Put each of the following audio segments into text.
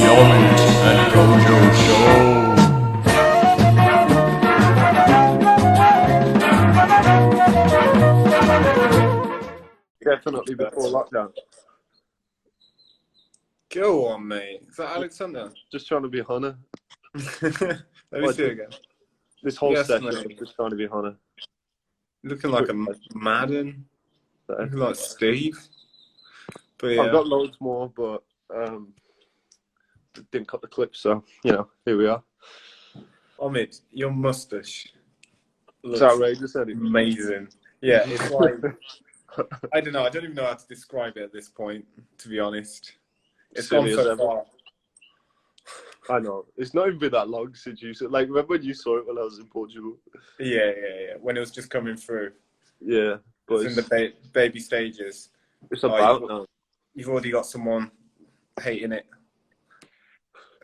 Omid and Kojo Show. Definitely before lockdown. Go on, mate. Is that Alexander? Just trying to be Hunter. Let me see again. This whole Yes, session, mate. I'm just trying to be Hunter. Looking like a Madden. Looking like Steve. But yeah. I've got loads more, but didn't cut the clip, so here we are. Omid, your moustache It's looks outrageous, isn't it? amazing. Yeah, it's like I don't know. I don't even know how to describe it at this point, to be honest. It's Silly gone as so ever. far. I know. It's not even been that long since you saw. Like, remember when you saw it when I was in Portugal? Yeah. When it was just coming through. Yeah, but It's in the baby stages. it's about now. You've already got someone hating it.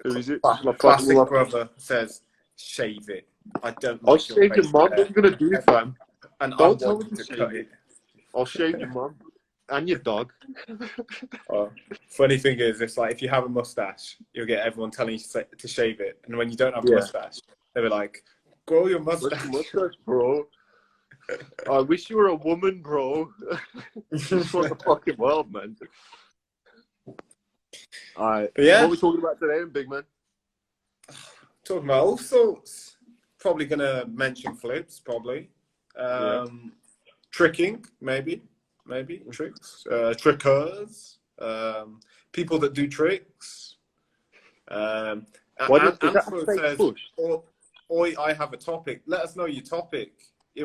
Who is it? My classic brother says, shave it. I don't I'll like your shave your face mum. hair. What are you going to do, fam? And Don't I tell want me you to to cut shave it. I'll shave your mum and your dog. Funny thing is, it's like if you have a mustache, you'll get everyone telling you to shave it. And when you don't have a mustache, they'll be like, grow your mustache. Mustache, bro. I wish you were a woman, bro. Just for the fucking world, man. Alright. Yeah. What are we talking about today, big man? Talking about all sorts. Probably going to mention flips, probably. Tricking, maybe. Tricks. Trickers. People that do tricks. Anfro says, Oi, I have a topic. Let us know your topic.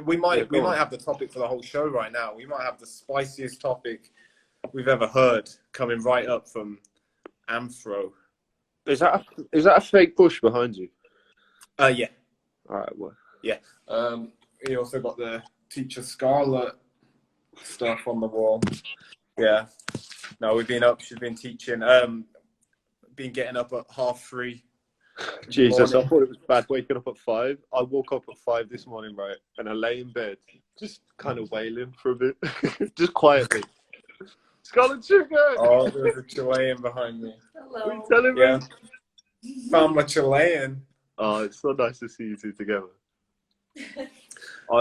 We might have the topic for the whole show right now. We might have the spiciest topic we've ever heard coming right up from Anfro. Is that a fake push behind you? Yeah. All right. Well. Yeah. He also got the Teacher Scarlet stuff on the wall. Yeah. No, we've been up. She's been teaching. Been getting up at 3:30. Jesus, I thought it was bad waking up at 5. I woke up at 5 this morning, right, and I lay in bed, just kind of wailing for a bit, just quietly. Scarlet Sugar! Oh, there's a Chilean behind me. Hello. What are you telling me? Yeah. Found my Chilean. Oh, it's so nice to see you two together.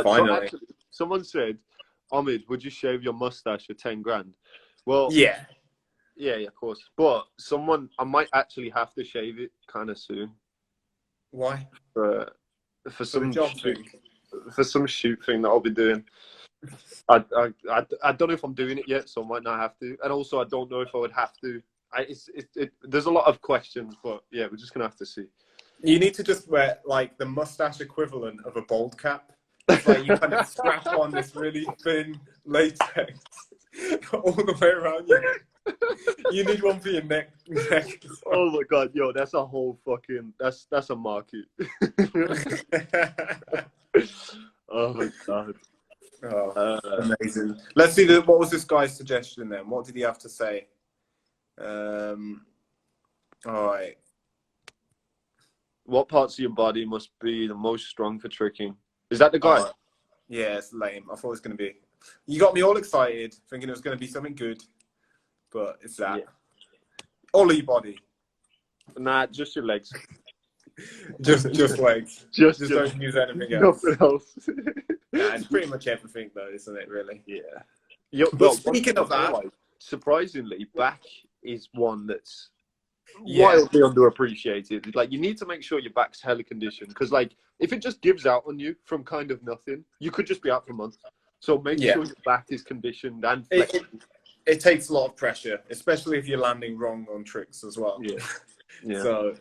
Finally. Someone said, Omid, would you shave your mustache for 10 grand? Well, yeah, of course. But I might actually have to shave it kind of soon. Why? For some job thing. For some shoot thing that I'll be doing. I don't know if I'm doing it yet, so I might not have to. And also, I don't know if I would have to. There's a lot of questions, but yeah, we're just gonna have to see. You need to just wear like the mustache equivalent of a bald cap. It's like you kind of strap on this really thin latex all the way around you. You need one for your neck. Oh my god, yo, that's a whole fucking that's a market. Oh my god. Oh, amazing. Let's see what was this guy's suggestion then? What did he have to say? All right. What parts of your body must be the most strong for tricking? Is that the guy? Yeah, it's lame. I thought it was going to be. You got me all excited, thinking it was going to be something good, but it's that. Yeah. All of your body. Nah, just your legs. just legs. Just don't use anything else. Nothing else. Yeah, it's pretty much everything, though, isn't it? Really. Yeah. But speaking of that, surprisingly, back is one that's wildly underappreciated. Like, you need to make sure your back's hella conditioned, because like if it just gives out on you from kind of nothing, you could just be out for months. So make sure your back is conditioned and flexible. It takes a lot of pressure, especially if you're landing wrong on tricks as well. Yeah. So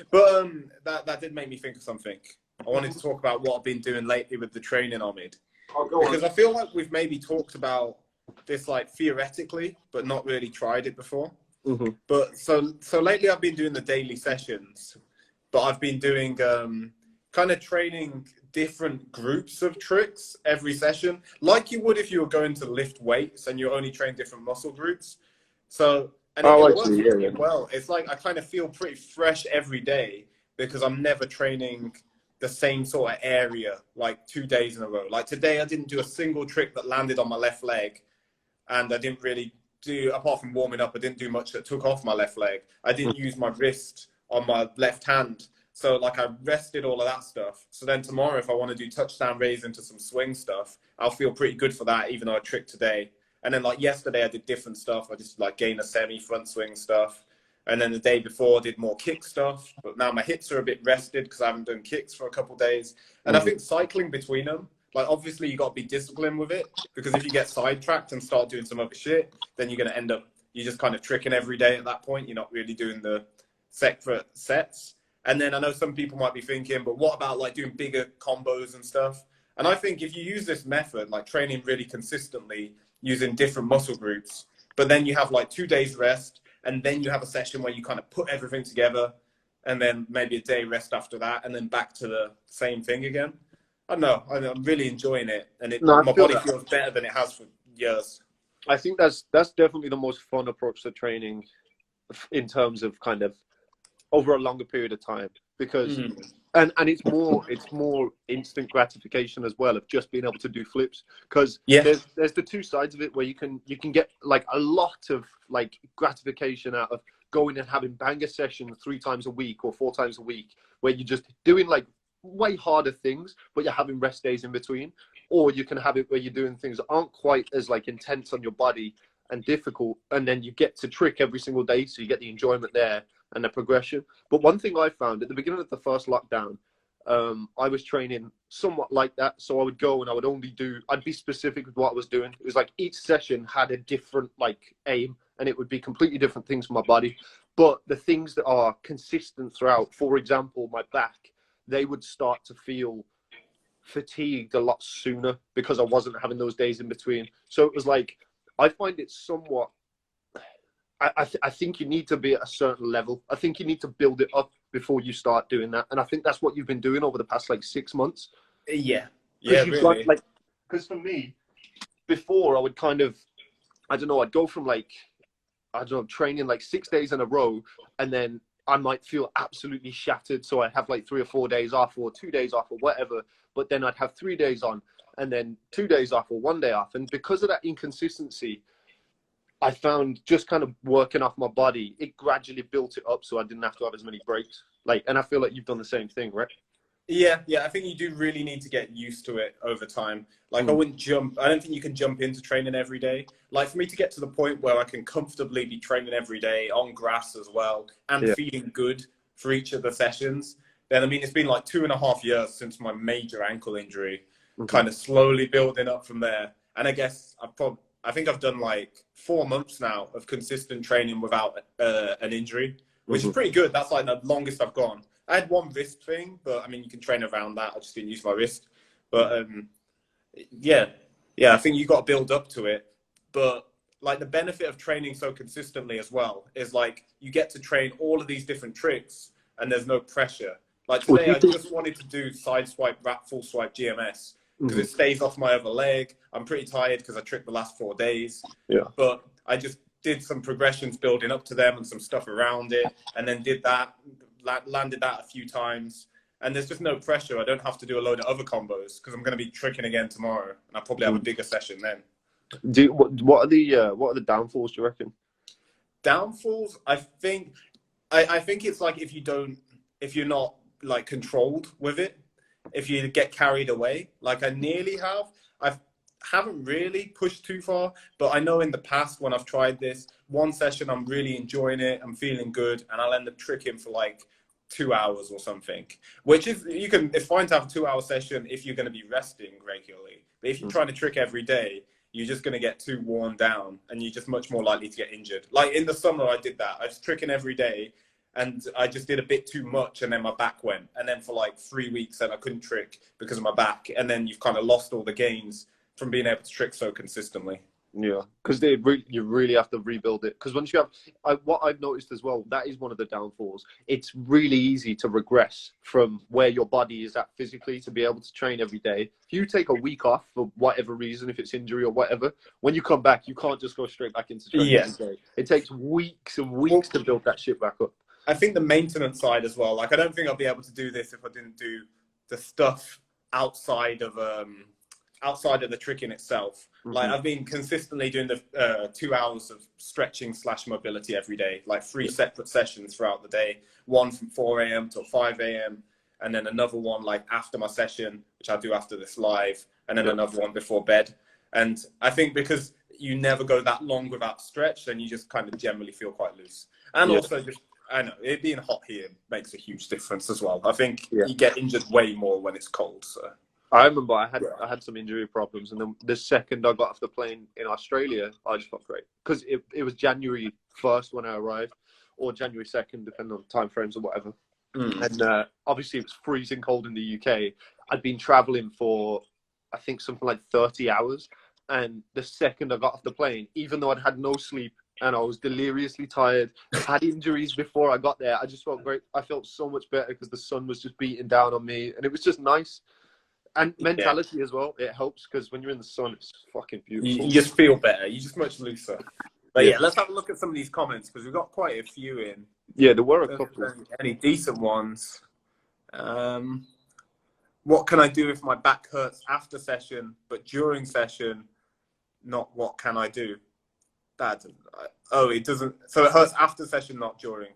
but that did make me think of something. I wanted to talk about what I've been doing lately with the training, Omid, because I feel like we've maybe talked about this like theoretically, but not really tried it before. Mm-hmm. But so lately I've been doing the daily sessions, but I've been doing kind of training different groups of tricks every session, like you would if you were going to lift weights and you only train different muscle groups. So it works really well. It's like I kind of feel pretty fresh every day because I'm never training the same sort of area like 2 days in a row. Like today I didn't do a single trick that landed on my left leg, and I didn't really do, apart from warming up, I didn't do much that took off my left leg. I didn't use my wrist on my left hand. So like I rested all of that stuff. So then tomorrow, if I want to do touchdown raise into some swing stuff, I'll feel pretty good for that, even though I tricked today. And then like yesterday, I did different stuff. I just like gained a semi front swing stuff. And then the day before, I did more kick stuff. But now my hips are a bit rested because I haven't done kicks for a couple of days. And I think cycling between them, like obviously you got to be disciplined with it, because if you get sidetracked and start doing some other shit, then you're going to end up, you're just kind of tricking every day at that point. You're not really doing the separate sets. And then I know some people might be thinking, but what about like doing bigger combos and stuff? And I think if you use this method, like training really consistently using different muscle groups, but then you have like 2 days rest, and then you have a session where you kind of put everything together, and then maybe a day rest after that, and then back to the same thing again. I don't know. I'm really enjoying it, and my body feels better than it has for years. I think that's definitely the most fun approach to training, in terms of kind of over a longer period of time, because and it's more instant gratification as well, of just being able to do flips, because there's the two sides of it where you can get like a lot of like gratification out of going and having banger sessions 3 times a week or 4 times a week, where you're just doing like way harder things, but you're having rest days in between. Or you can have it where you're doing things that aren't quite as like intense on your body and difficult, and then you get to trick every single day, so you get the enjoyment there and the progression. But one thing I found at the beginning of the first lockdown, I was training somewhat like that. So I would go and I'd be specific with what I was doing. It was like each session had a different like aim, and it would be completely different things for my body. But the things that are consistent throughout, for example, my back, they would start to feel fatigued a lot sooner because I wasn't having those days in between. So it was like, I find it somewhat, I think you need to be at a certain level. I think you need to build it up before you start doing that. And I think that's what you've been doing over the past like 6 months. Yeah, really. Because for me, before I would kind of, I don't know, I'd go from like, I don't know, training like 6 days in a row, and then I might feel absolutely shattered. So I'd have like 3 or 4 days off, or 2 days off, or whatever. But then I'd have 3 days on, and then 2 days off, or 1 day off. And because of that inconsistency, I found just kind of working off my body, it gradually built it up so I didn't have to have as many breaks. Like, and I feel like you've done the same thing, right? Yeah. I think you do really need to get used to it over time. Like I don't think you can jump into training every day. Like for me to get to the point where I can comfortably be training every day on grass as well, and feeling good for each of the sessions, then I mean, it's been like 2.5 years since my major ankle injury, kind of slowly building up from there. And I guess I think I've done like 4 months now of consistent training without an injury, which is pretty good. That's like the longest I've gone. I had one wrist thing, but I mean, you can train around that. I just didn't use my wrist. But yeah, I think you got to build up to it. But like the benefit of training so consistently as well is like you get to train all of these different tricks, and there's no pressure. Like today, I just wanted to do side swipe, wrap, full swipe, GMS, because it stays off my other leg. I'm pretty tired because I tricked the last 4 days. Yeah. But I just did some progressions building up to them and some stuff around it, and then did that, landed that a few times. And there's just no pressure. I don't have to do a load of other combos because I'm going to be tricking again tomorrow, and I'll probably have a bigger session then. What are the downfalls, do you reckon? Downfalls, I think it's like if you're not like controlled with it, if you get carried away, like I nearly have. I haven't really pushed too far, but I know in the past when I've tried this, one session I'm really enjoying it, I'm feeling good, and I'll end up tricking for like 2 hours or something, which is, it's fine to have a 2-hour session if you're going to be resting regularly. But if you're trying to trick every day, you're just going to get too worn down, and you're just much more likely to get injured. Like in the summer, I did that. I was tricking every day, and I just did a bit too much, and then my back went. And then for like 3 weeks, then I couldn't trick because of my back. And then you've kind of lost all the gains from being able to trick so consistently. Yeah, because you really have to rebuild it. Because once you have, what I've noticed as well, that is one of the downfalls. It's really easy to regress from where your body is at physically to be able to train every day. If you take a week off for whatever reason, if it's injury or whatever, when you come back, you can't just go straight back into training every day. It takes weeks and weeks to build that shit back up. I think the maintenance side as well. Like, I don't think I'll be able to do this if I didn't do the stuff outside of outside of the trick in itself. Like I've been consistently doing the 2 hours of stretching / mobility every day, like 3 separate sessions throughout the day, one from 4 a.m. till 5 a.m. and then another one like after my session, which I'll do after this live, and then another one before bed. And I think because you never go that long without stretch, then you just kind of generally feel quite loose. And also just, I know, it being hot here makes a huge difference as well. I think you get injured way more when it's cold. So I remember I had some injury problems, and then the second I got off the plane in Australia, I just felt great. Because it was January 1st when I arrived, or January 2nd, depending on time frames or whatever. And obviously it was freezing cold in the UK. I'd been traveling for, I think, something like 30 hours. And the second I got off the plane, even though I'd had no sleep and I was deliriously tired, had injuries before I got there, I just felt great. I felt so much better because the sun was just beating down on me, and it was just nice. And mentality as well, it helps because when you're in the sun, it's fucking beautiful. You just feel better. You're just much looser. But yeah, let's have a look at some of these comments because we've got quite a few in. Yeah, there were a couple. Any decent ones? What can I do if my back hurts after session, but during session, not what can I do? It doesn't. So it hurts after session, not during.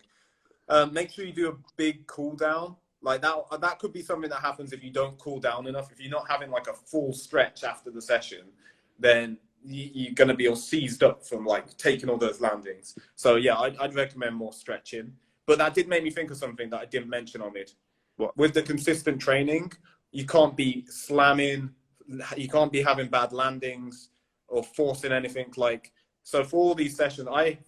Make sure you do a big cool down. Like that could be something that happens if you don't cool down enough. If you're not having like a full stretch after the session, then you're going to be all seized up from like taking all those landings. So yeah, I'd recommend more stretching. But that did make me think of something that I didn't mention, Omid. What? With the consistent training, you can't be slamming, you can't be having bad landings or forcing anything. Like, so for all these sessions, I've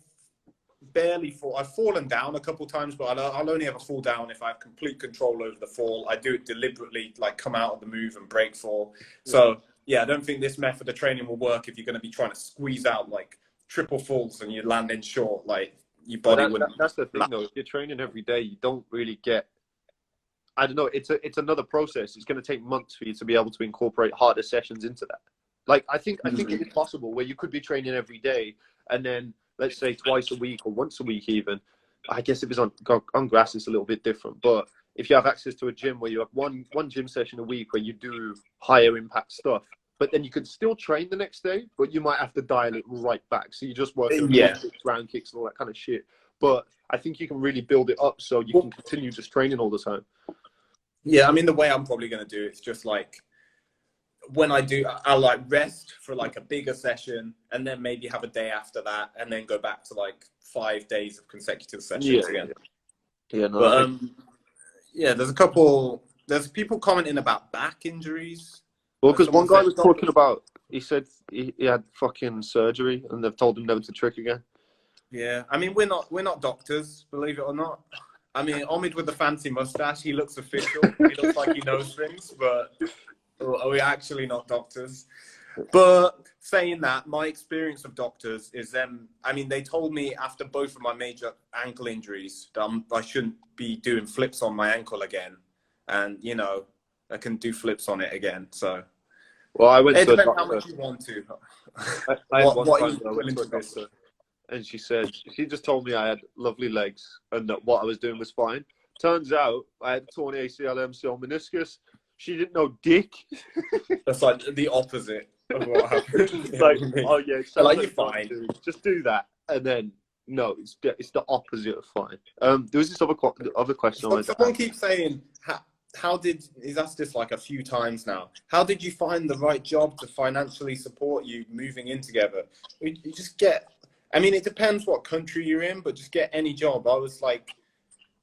fallen down a couple times, but I'll only ever fall down if I have complete control over the fall. I do it deliberately, like come out of the move and break fall. So yeah, I don't think this method of training will work if you're going to be trying to squeeze out like triple falls and you're landing short. Like your body wouldn't. That's the thing though. If you're training every day, you don't really get. I don't know. It's another process. It's going to take months for you to be able to incorporate harder sessions into that. Like I think it is possible where you could be training every day and then let's say twice a week or once a week even. I guess if it's on grass, it's a little bit different. But if you have access to a gym where you have one gym session a week where you do higher impact stuff, but then you could still train the next day, but you might have to dial it right back. So you just work on round kicks and all that kind of shit. But I think you can really build it up so you can continue just training all the time. Yeah, I mean, the way I'm probably going to do it's just like when I'll like rest for like a bigger session and then maybe have a day after that and then go back to like 5 days of consecutive sessions again. Yeah, no. But there's people commenting about back injuries. Well, because one guy was talking about, he said he had fucking surgery and they've told him never to trick again. Yeah, I mean, we're not doctors, believe it or not. I mean, Omid with the fancy mustache, he looks official. He looks like he knows things, but are we actually not doctors? But saying that, my experience of doctors is them. I mean, they told me after both of my major ankle injuries that I shouldn't be doing flips on my ankle again, and you know, I can do flips on it again. So, well, I went to a doctor. How much you want to. What are you willing to do? And she just told me I had lovely legs and that what I was doing was fine. Turns out I had torn ACL, MCL, meniscus. She didn't know dick. That's like the opposite of what happened. It's like, oh yeah, it's like you're fine. Just do that, and then no, it's the opposite of fine. There was this other question. Someone keeps saying, he's asked this like a few times now. How did you find the right job to financially support you moving in together? You just get. I mean, it depends what country you're in, but just get any job. I was like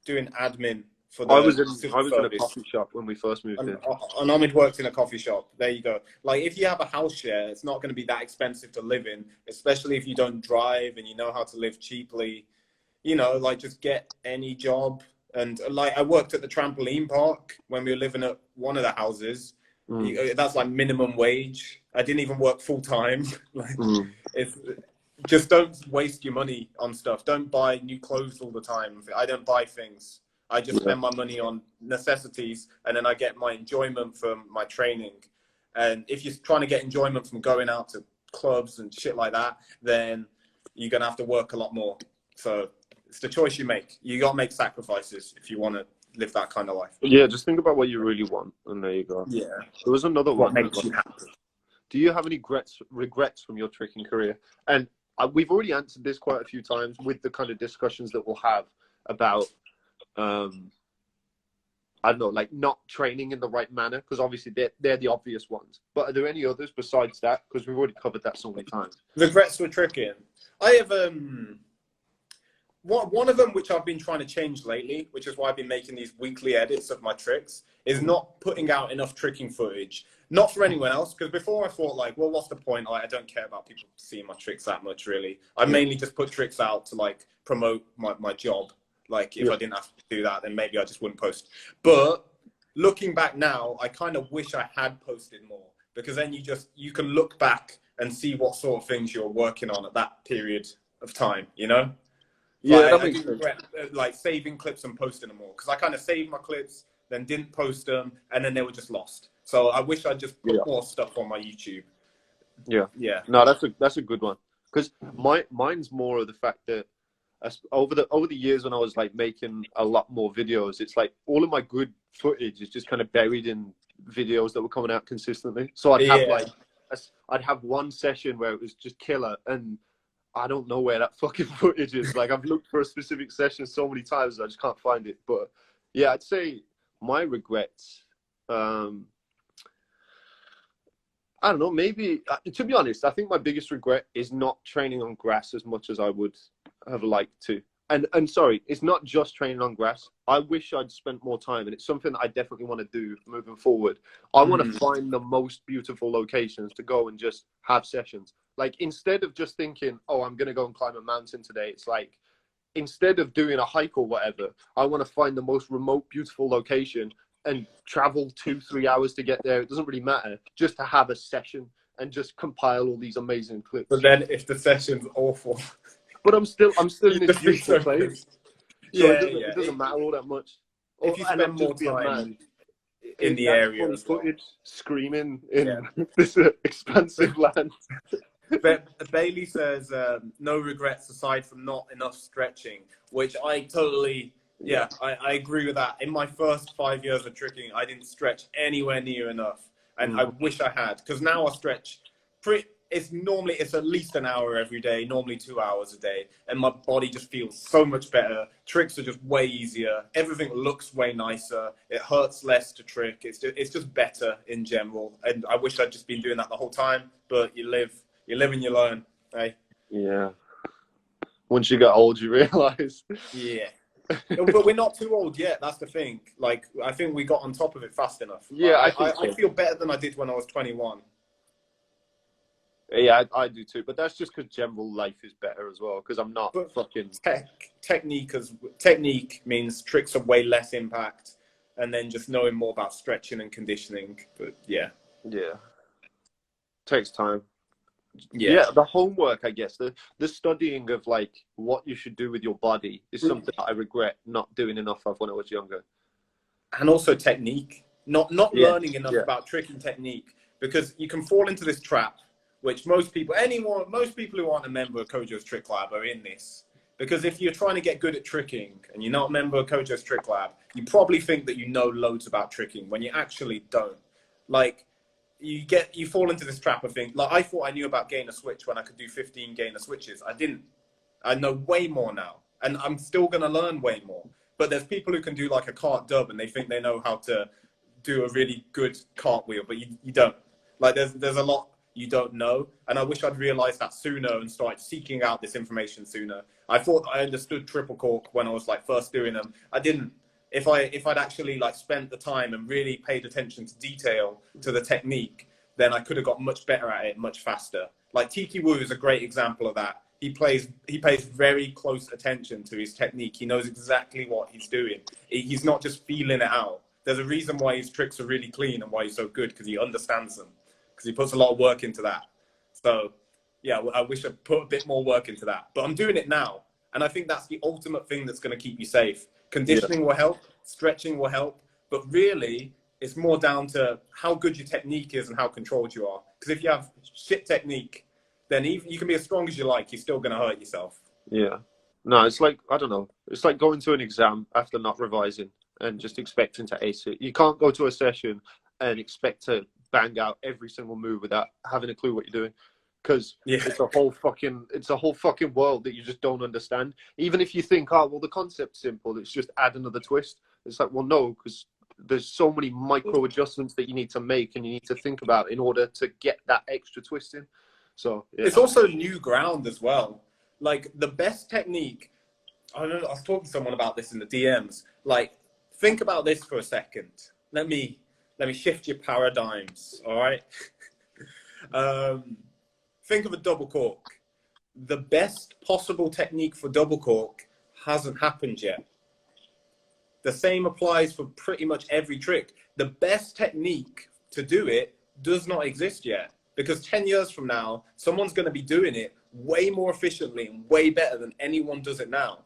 doing admin for the. I was in a coffee shop when we first moved in. And Omid worked in a coffee shop. There you go. Like, if you have a house share, it's not going to be that expensive to live in, especially if you don't drive and you know how to live cheaply. You know, like, just get any job. And like, I worked at the trampoline park when we were living at one of the houses. That's like minimum wage. I didn't even work full time. Like, just don't waste your money on stuff. Don't buy new clothes all the time. I don't buy things. I just spend my money on necessities, and then I get my enjoyment from my training. And if you're trying to get enjoyment from going out to clubs and shit like that, then you're going to have to work a lot more. So it's the choice you make. You got to make sacrifices if you want to live that kind of life. Yeah, just think about what you really want, and there you go. Yeah. There was another one. What makes you happy? do you have any regrets from your tricking career? And we've already answered this quite a few times with the kind of discussions that we'll have about, I don't know, like not training in the right manner, because obviously they're the obvious ones. But are there any others besides that? Because we've already covered that so many times. Regrets for tricking. I have one of them which I've been trying to change lately, which is why I've been making these weekly edits of my tricks, is not putting out enough tricking footage. Not for anyone else, because before I thought like, well, what's the point? I don't care about people seeing my tricks that much, really. I mainly just put tricks out to like promote my job. Like if I didn't have to do that, then maybe I just wouldn't post. But looking back now, I kind of wish I had posted more, because then you can look back and see what sort of things you're working on at that period of time, you know? Yeah, I do regret like saving clips and posting them more, because I kind of saved my clips, then didn't post them, and then they were just lost. So I wish I'd just put more stuff on my YouTube. Yeah. No, that's a good one, because mine's more of the fact that over the years when I was like making a lot more videos, it's like all of my good footage is just kind of buried in videos that were coming out consistently. So I'd have one session where it was just killer, and I don't know where that fucking footage is. Like I've looked for a specific session so many times, I just can't find it. But yeah, I'd say my regrets. I don't know, maybe, to be honest, I think my biggest regret is not training on grass as much as I would have liked to. And sorry, it's not just training on grass. I wish I'd spent more time, and it's something that I definitely want to do moving forward. I want to find the most beautiful locations to go and just have sessions. Like, instead of just thinking, oh, I'm going to go and climb a mountain today, it's like, instead of doing a hike or whatever, I want to find the most remote, beautiful location and travel 2-3 hours to get there. It doesn't really matter, just to have a session and just compile all these amazing clips. But then if the session's awful, but I'm still in this beautiful place. So it doesn't matter all that much. If you spend more time in the area as well. Screaming in this expansive land. But Bailey says no regrets aside from not enough stretching, which I totally I agree with that. In my first 5 years of tricking, I didn't stretch anywhere near enough, and I wish I had, because now I stretch it's at least an hour every day, normally 2 hours a day, and my body just feels so much better. Tricks are just way easier. Everything looks way nicer. It hurts less to trick. It's just better in general, and I wish I'd just been doing that the whole time. But you live and you learn, eh? Yeah. Once you get old, you realize. Yeah. But we're not too old yet. That's the thing. Like, I think we got on top of it fast enough. Yeah, I feel better than I did when I was 21. Yeah, I do too. But that's just because general life is better as well. Because I'm not fucking technique means tricks are way less impact, and then just knowing more about stretching and conditioning. But yeah, takes time. Yeah, the homework, I guess, the studying of like what you should do with your body is something that I regret not doing enough of when I was younger. And also technique, not learning enough about tricking technique, because you can fall into this trap, which most people who aren't a member of Kojo's Trick Lab are in this. Because if you're trying to get good at tricking and you're not a member of Kojo's Trick Lab, you probably think that you know loads about tricking when you actually don't. Like, you fall into this trap of thing. Like, I thought I knew about gainer switch when I could do 15 gainer switches. I didn't. I know way more now, and I'm still going to learn way more. But there's people who can do like a cart dub and they think they know how to do a really good cartwheel, but you don't. Like, there's a lot you don't know, and I wish I'd realized that sooner and started seeking out this information sooner. I thought I understood triple cork when I was like first doing them. I didn't. If I'd actually like spent the time and really paid attention to detail, to the technique, then I could have got much better at it much faster. Like Tiki Wu is a great example of that. He pays very close attention to his technique. He knows exactly what he's doing. He's not just feeling it out. There's a reason why his tricks are really clean and why he's so good, because he understands them, because he puts a lot of work into that. So yeah, I wish I put a bit more work into that, but I'm doing it now. And I think that's the ultimate thing that's going to keep you safe. Conditioning will help, stretching will help, but really it's more down to how good your technique is and how controlled you are. Because if you have shit technique, then even you can be as strong as you like, you're still going to hurt yourself. Yeah. No, it's like, I don't know. It's like going to an exam after not revising and just expecting to ace it. You can't go to a session and expect to bang out every single move without having a clue what you're doing. Because Yeah. it's a whole fucking world that you just don't understand. Even if you think, oh, well, the concept's simple, it's just add another twist. It's like, well, no, because there's so many micro adjustments that you need to make and you need to think about in order to get that extra twist in. So yeah. It's also new ground as well. Like the best technique, I don't know, I was talking to someone about this in the DMs. Like, think about this for a second. Let me shift your paradigms, all right? Think of a double cork. The best possible technique for double cork hasn't happened yet. The same applies for pretty much every trick. The best technique to do it does not exist yet, because 10 years from now, someone's going to be doing it way more efficiently and way better than anyone does it now.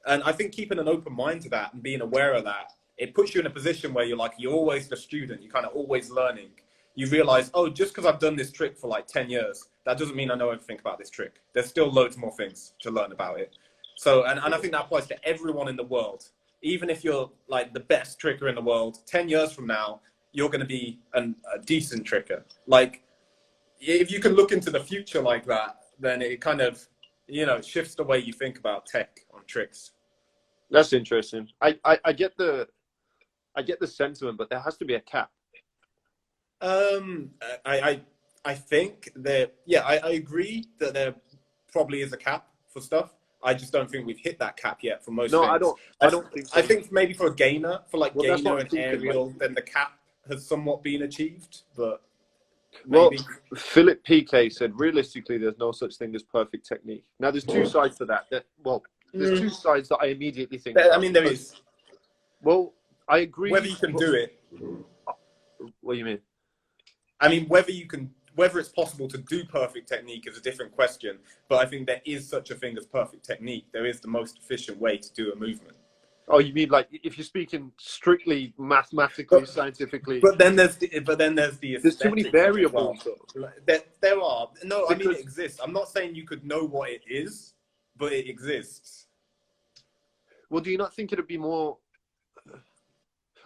And I think keeping an open mind to that and being aware of that, it puts you in a position where you're always the student. You're kind of always learning. You realize, oh, just because I've done this trick for like 10 years, that doesn't mean I know everything about this trick. There's still loads more things to learn about it. So, and I think that applies to everyone in the world. Even if you're like the best tricker in the world, 10 years from now, you're going to be a decent tricker. Like, if you can look into the future like that, then it kind of, shifts the way you think about tech on tricks. That's interesting. I get the sentiment, but there has to be a cap. I think that, I agree that there probably is a cap for stuff. I just don't think we've hit that cap yet for most things. I don't think so. I think maybe for a gainer, for like gainer and aerial, like, then the cap has somewhat been achieved, but maybe. Well, Philip PK said, realistically, there's no such thing as perfect technique. Now, there's two sides to that. There's two sides that I immediately think about. I mean, there is. Well, I agree. Whether you can do it. What do you mean? I mean, whether it's possible to do perfect technique is a different question, but I think there is such a thing as perfect technique. There is the most efficient way to do a movement. Oh, you mean like if you're speaking strictly mathematically, scientifically? But then there's the there's too many variables. Well. There are. No, I mean it exists. I'm not saying you could know what it is, but it exists. Well, do you not think it'd be more?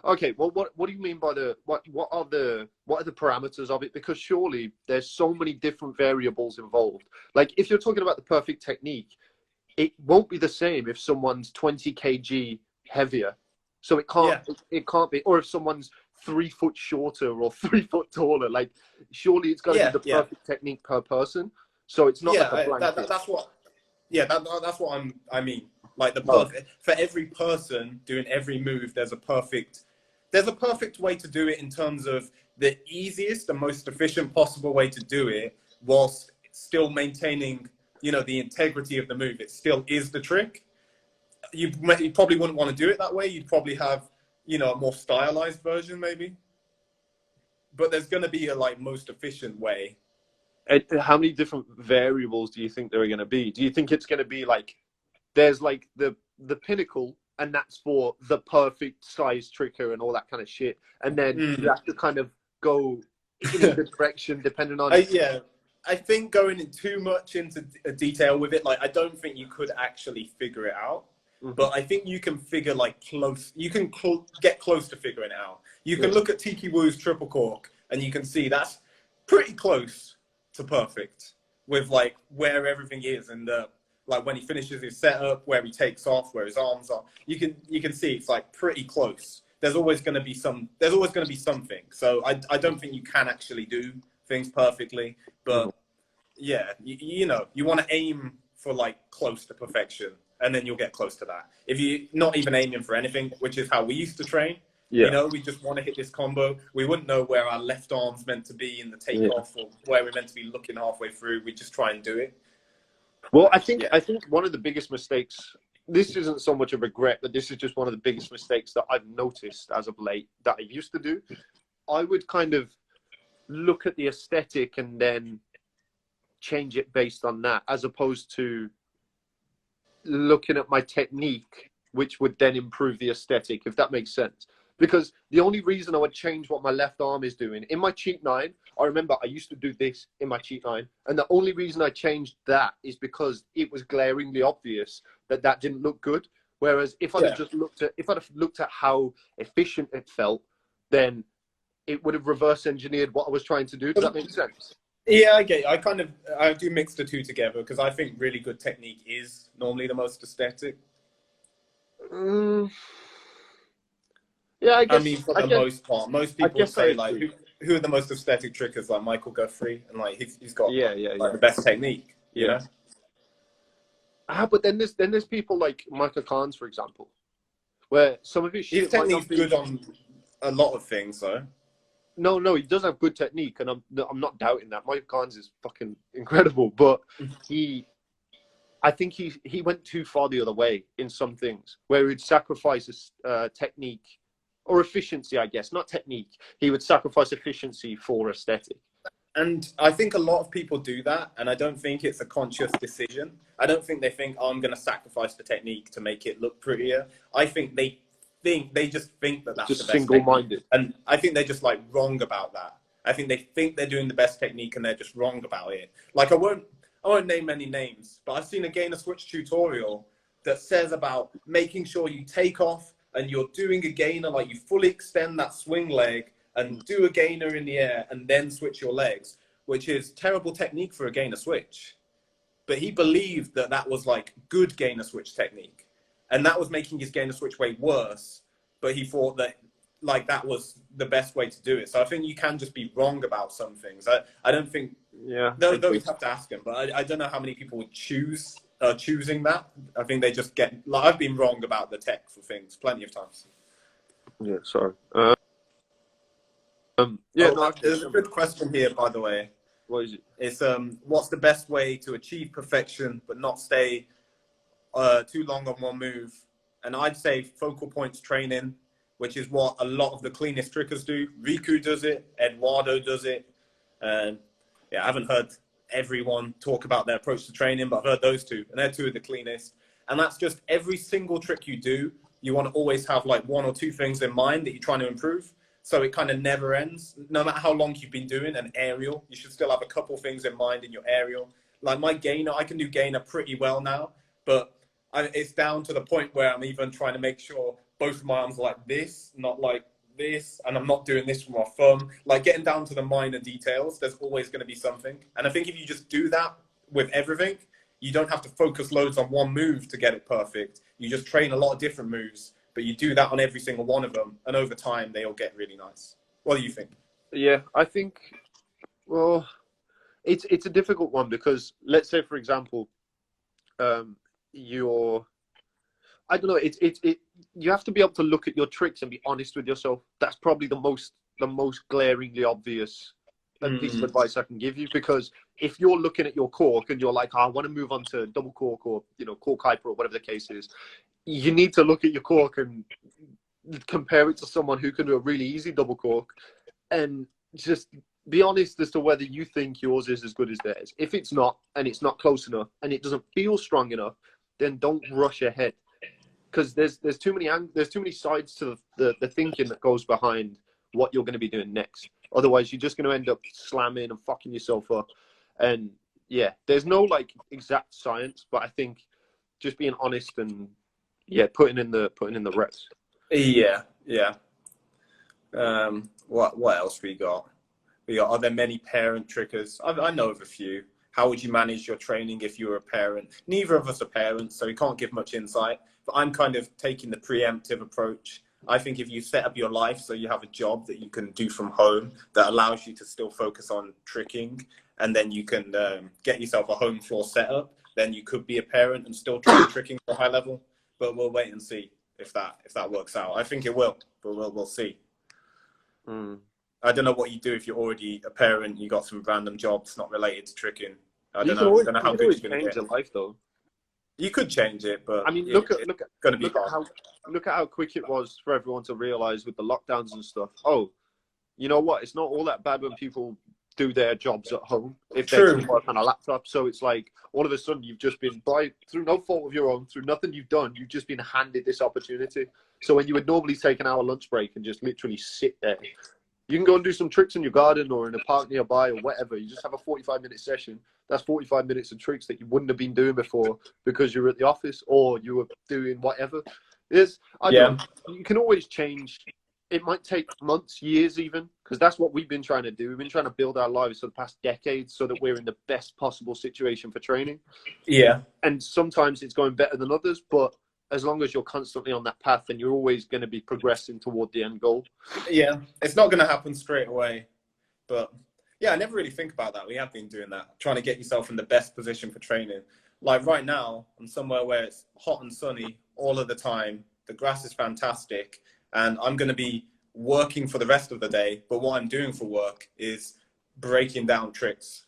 Okay, well, what do you mean by what are the parameters of it? Because surely there's so many different variables involved. Like if you're talking about the perfect technique, it won't be the same if someone's 20 kg heavier. So it can't be, or if someone's 3 foot shorter or 3 foot taller. Like surely it's got to be the perfect technique per person. So it's not like a blanket. That's what I mean. Like the perfect for every person doing every move, there's a perfect way to do it in terms of the easiest, the most efficient possible way to do it, whilst still maintaining, the integrity of the move. It still is the trick. You probably wouldn't want to do it that way. You'd probably have, a more stylized version maybe. But there's going to be a most efficient way. How many different variables do you think there are going to be? Do you think it's going to be there's the pinnacle, and that's for the perfect size tricker and all that kind of shit, and then you have to kind of go in the direction depending on. I think going in too much into detail with it, I don't think you could actually figure it out. Mm-hmm. But I think you can figure close. You can get close to figuring it out. You can look at Tiki Woo's triple cork, and you can see that's pretty close to perfect with where everything is and the. When he finishes his setup, where he takes off, where his arms are, you can see it's pretty close. There's always going to be something. So I don't think you can actually do things perfectly, but you want to aim for close to perfection, and then you'll get close to that. If you're not even aiming for anything, which is how we used to train, we just want to hit this combo. We wouldn't know where our left arm's meant to be in the takeoff or where we're meant to be looking halfway through. We just try and do it. Well, I think one of the biggest mistakes, this isn't so much a regret, but this is just one of the biggest mistakes that I've noticed as of late that I used to do. I would kind of look at the aesthetic and then change it based on that, as opposed to looking at my technique, which would then improve the aesthetic, if that makes sense. Because the only reason I would change what my left arm is doing, in my cheat 9, I remember I used to do this in my cheat 9, and the only reason I changed that is because it was glaringly obvious that didn't look good. Whereas if I'd have just looked at how efficient it felt, then it would have reverse engineered what I was trying to do. Does that make sense? Yeah, I get you. I do mix the two together because I think really good technique is normally the most aesthetic. Yeah, I guess. I mean, for the most part, most people would say like, who are the most aesthetic trickers? Like Michael Guthrie, and like he's got the best technique. You know. But then there's people like Michael Kahns, for example, where some of his technique's good on a lot of things, though. No, he does have good technique, and I'm not doubting that. Michael Kahns is fucking incredible, but I think he went too far the other way in some things, where he'd sacrifice technique or efficiency, I guess, not technique. He would sacrifice efficiency for aesthetic. And I think a lot of people do that, and I don't think it's a conscious decision. I don't think they think, oh, I'm going to sacrifice the technique to make it look prettier. I think they just think that that's just the best single-minded technique. And I think they're just like wrong about that. I think they think they're doing the best technique and they're just wrong about it. Like I won't name any names, but I've seen a gainer switch tutorial that says about making sure you take off and you're doing a gainer, like you fully extend that swing leg and do a gainer in the air and then switch your legs, which is terrible technique for a gainer switch. But he believed that that was like good gainer switch technique. And that was making his gainer switch way worse. But he thought that like that was the best way to do it. So I think you can just be wrong about some things. I don't think, those have to ask him, but I don't know how many people would choosing that. I think they just get, like, I've been wrong about the tech for things plenty of times. Yeah, sorry. There's a good question here, by the way. What is it? It's what's the best way to achieve perfection but not stay too long on one move? And I'd say focal points training, which is what a lot of the cleanest trickers do. Riku does it, Eduardo does it. I haven't heard everyone talk about their approach to training, but I've heard those two, and they're two of the cleanest. And that's just every single trick you do, you want to always have like one or two things in mind that you're trying to improve. So it kind of never ends. No matter how long you've been doing an aerial, you should still have a couple things in mind in your aerial. Like my gainer, I can do gainer pretty well now, but it's down to the point where I'm even trying to make sure both of my arms are like this, not like this, and I'm not doing this with my thumb. Like getting down to the minor details, there's always going to be something. And I think if you just do that with everything, you don't have to focus loads on one move to get it perfect. You just train a lot of different moves, but you do that on every single one of them, and over time they all get really nice. What do you think? Yeah, I think, well, it's a difficult one because let's say, for example, I don't know, you have to be able to look at your tricks and be honest with yourself. That's probably the most glaringly obvious piece of advice I can give you, because if you're looking at your cork and you're like, I want to move on to double cork or cork hyper or whatever the case is, you need to look at your cork and compare it to someone who can do a really easy double cork and just be honest as to whether you think yours is as good as theirs. If it's not, and it's not close enough, and it doesn't feel strong enough, then don't rush ahead, because there's too many sides to the thinking that goes behind what you're going to be doing next. Otherwise, you're just going to end up slamming and fucking yourself up. And yeah, there's no like exact science, but I think just being honest and putting in the reps. Yeah. What else we got? Are there many parent trickers? I know of a few. How would you manage your training if you were a parent? Neither of us are parents, so we can't give much insight. But I'm kind of taking the preemptive approach. I think if you set up your life so you have a job that you can do from home that allows you to still focus on tricking, and then you can get yourself a home floor setup, then you could be a parent and still train tricking for a high level. But we'll wait and see if that works out. I think it will, but we'll see. I don't know what you do if you're already a parent. You got some random jobs not related to tricking. I don't know how good you're going to get. Your life though. You could change it, but I mean, look at how quick it was for everyone to realize with the lockdowns and stuff. Oh, you know what? It's not all that bad when people do their jobs at home if they can work on a laptop. So it's like all of a sudden you've just been through no fault of your own, through nothing you've done, you've just been handed this opportunity. So when you would normally take an hour lunch break and just literally sit there, you can go and do some tricks in your garden or in a park nearby or whatever. You just have a 45-minute session. That's 45 minutes of tricks that you wouldn't have been doing before because you were at the office or you were doing whatever. You can always change it might take months, years even, because that's what we've been trying to do. We've been trying to build our lives for the past decades so that we're in the best possible situation for training. Yeah. And sometimes it's going better than others, but as long as you're constantly on that path, then you're always going to be progressing toward the end goal. Yeah, it's not going to happen straight away. But yeah, I never really think about that. We have been doing that, trying to get yourself in the best position for training. Like right now, I'm somewhere where it's hot and sunny all of the time. The grass is fantastic. And I'm going to be working for the rest of the day. But what I'm doing for work is breaking down tricks.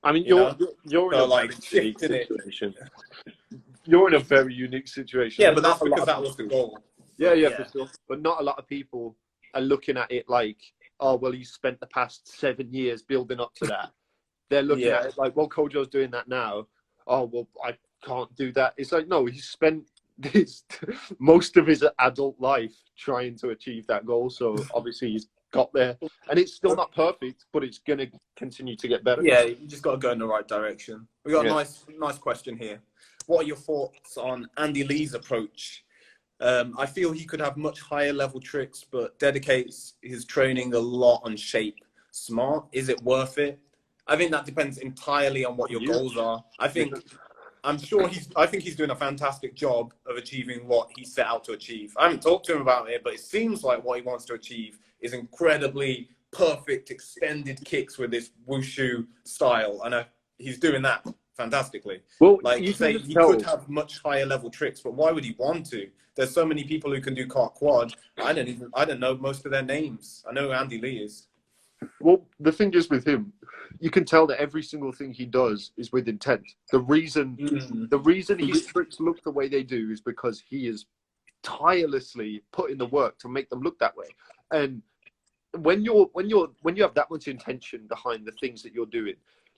I mean, you're in a like unique situation. You're in a very unique situation. Yeah, but that's because that was the goal. Yeah, for sure. But not a lot of people are looking at it like, oh, well, you spent the past 7 years building up to that. They're looking at it like, well, Kojo's doing that now. Oh, well, I can't do that. It's like, no, he spent most of his adult life trying to achieve that goal. So obviously he's got there, and it's still not perfect, but it's going to continue to get better. Yeah, you just got to go in the right direction. We got a nice question here. What are your thoughts on Andy Lee's approach? I feel he could have much higher level tricks, but dedicates his training a lot on shape. Smart. Is it worth it? I think that depends entirely on what your goals are. I think he's doing a fantastic job of achieving what he set out to achieve. I haven't talked to him about it, but it seems like what he wants to achieve is incredibly perfect extended kicks with this wushu style, and he's doing that fantastically. Well, like you say, he could have much higher level tricks, but why would he want to? There's so many people who can do cart quad. I don't know most of their names. I know who Andy Lee is. Well, the thing is with him, you can tell that every single thing he does is with intent. The reason his tricks look the way they do is because he is tirelessly putting the work to make them look that way. And when you have that much intention behind the things that you're doing,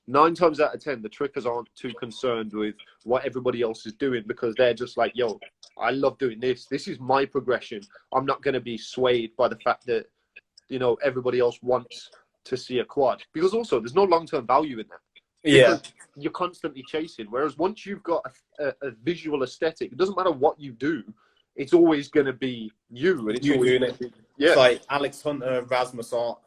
9 times out of 10, the trickers aren't too concerned with what everybody else is doing, because they're just like, yo, I love doing this. This is my progression. I'm not going to be swayed by the fact that, everybody else wants to see a quad, because also there's no long-term value in that. Yeah. You're constantly chasing. Whereas once you've got a visual aesthetic, it doesn't matter what you do. It's always going to be you. And it's always doing it. It's like Alex Hunter, Rasmus Art.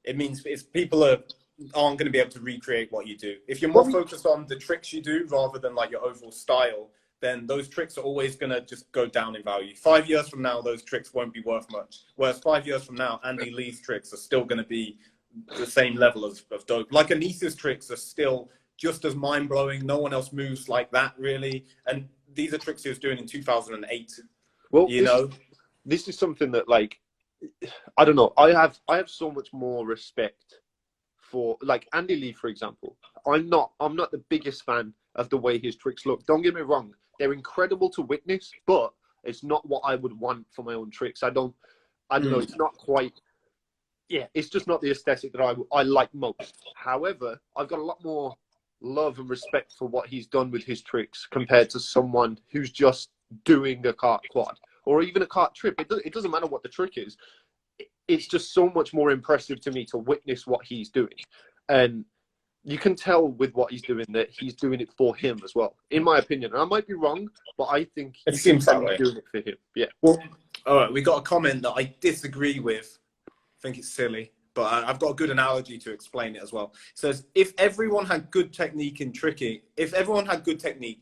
It means people aren't going to be able to recreate what you do. If you're more focused on the tricks you do rather than like your overall style, then those tricks are always going to just go down in value. 5 years from now, those tricks won't be worth much. Whereas 5 years from now, Andy Lee's tricks are still going to be the same level of dope. Like Anis's tricks are still just as mind-blowing. No one else moves like that, really. And these are tricks he was doing in 2008. Well, this is something that, like, I don't know. I have so much more respect for, like, Andy Lee, for example. I'm not the biggest fan of the way his tricks look. Don't get me wrong. They're incredible to witness, but it's not what I would want for my own tricks. I don't know. It's not quite. Yeah, it's just not the aesthetic that I like most. However, I've got a lot more love and respect for what he's done with his tricks compared to someone who's just doing a cart quad or even a cart trip. It doesn't matter what the trick is. It's just so much more impressive to me to witness what he's doing. And you can tell with what he's doing that he's doing it for him as well, in my opinion. And I might be wrong, but I think it seems that way. He's doing it for him. Yeah. Well, all right, we got a comment that I disagree with. I think it's silly, but I've got a good analogy to explain it as well. It says, if everyone had good technique in tricking,